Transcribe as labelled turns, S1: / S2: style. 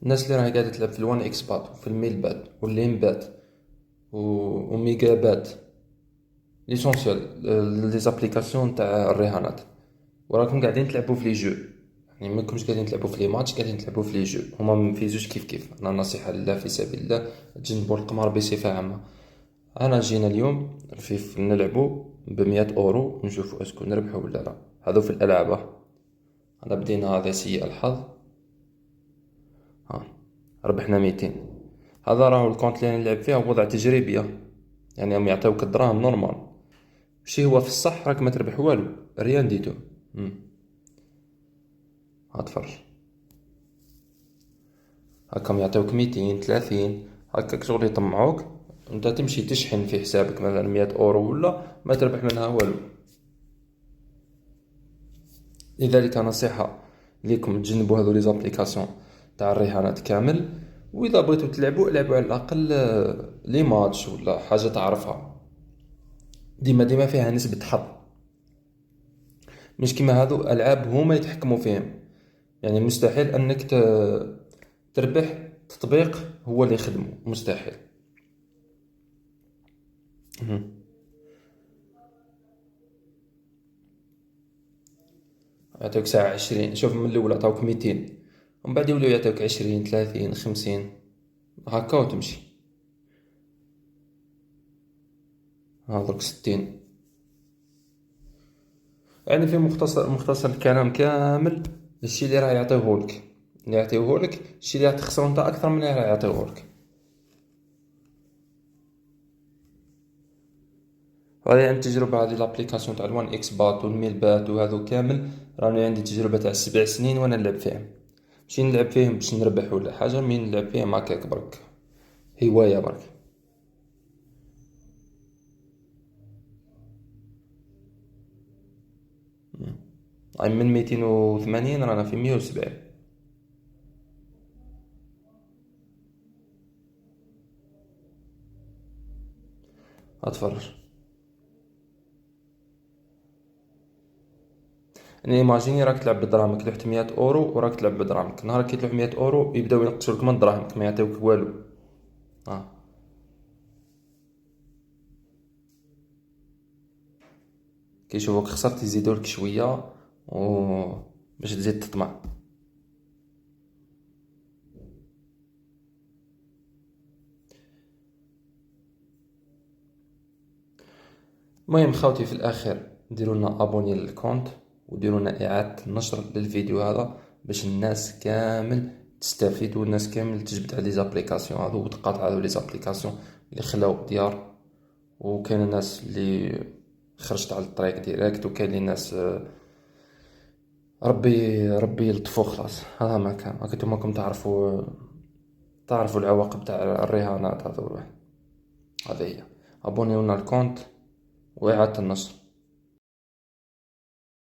S1: الناس اللي راهي قاعده تلعب في الوان اكس بات وفي الميل بات واللين بات وميجا بات، ليسونسيال لي زابليكاسيون تاع الرهانات، وراكم قاعدين تلعبوا في لي جو. يعني ما كنتش قاعدين تلعبوا في لي ماتش، قاعدين تلعبوا في لي جو. هما ما فيزوش كيف كيف. انا نصيحه لله في سبيل الله، تجنبوا القمار بصفه عامه. انا جينا اليوم في نلعبوا ب100 اورو، نشوفوا اسكو نربحوا ولا لا. هذو في الالعاب. انا بدينا هذا سيء الحظ. ها، ربحنا 200. هذا راهو الكونت اللي نلعب فيها وضع تجريبيه، يعني هم يعطيوك الدراهم نورمال. شي هو في الصح راك ما تربح والو، ريان ديتو. هاتفرج، هاكم يعطيوك 230 هكاك شغل يطمعوك. انت تمشي تشحن في حسابك مثلا 100 اورو ولا ما تربح منها والو. لذلك نصيحة ليكم تجنبوا هذو لي زابليكاسيون تاع الرهانات كامل. واذا بغيتو تلعبوا العبوا على الاقل لي ماتش ولا حاجة تعرفها. ديما فيها نسبة حظ، مش كيما هذو العاب هما يتحكموا فيهم. يعني مستحيل انك تربح تطبيق هو اللي يخدمه، مستحيل. يعطيوك ساعة 20. شوف من الأول عطاوك 200، ومن بعد يوليو يعطيوك 20 30 50 هكا وتمشي. هذوك 60. يعني في مختصر الكلام كامل، الشي اللي راه يعطيهولك، الشي اللي راح تخسرو نتا أكثر من اللي راه يعطيهولك. هذه عندي تجربة. هذه لابليكاسيون تاع الوان اكس بات والميل بات وهذو كامل، راني عندي تجربة تاع 7 سنين وانا نلعب فيهم. ماشي نلعب فيهم باش نربح ولا حاجة، مين نلعب فيهم هكاك برك، هواية برك. يعني من 280 رانا في 170. اتفرج. يعني ايماجيني راك تلعب بدراهمك، لوحت 100 اورو وراك تلعب بدراهمك، نهار كي تلوح 100 اورو يبداو ينقصوا لك من دراهمك، ما يعطيوك والو. اه، كي يشوفوك خسرت يزيدوا لك شويه و باش تزيد تطمع. المهم خاوتي، في الاخير ديروا لنا ابوني للكونت وديروا لنا اعاده نشر للفيديو هذا باش الناس كامل تستفيد، والناس كامل تجبد على لي زابليكاسيون هذو وتقاطع هذو لي زابليكاسيون اللي خلاو ديار. وكاين الناس اللي خرجت على الطريق ديريكت، وكاين اللي ناس ربي يلطفو خلاص. هذا ما كان هاك. نتوما راكم تعرفوا العواقب تاع الرهانات هذو. هذه هي. ابونيونا الكونت واعاده النشر.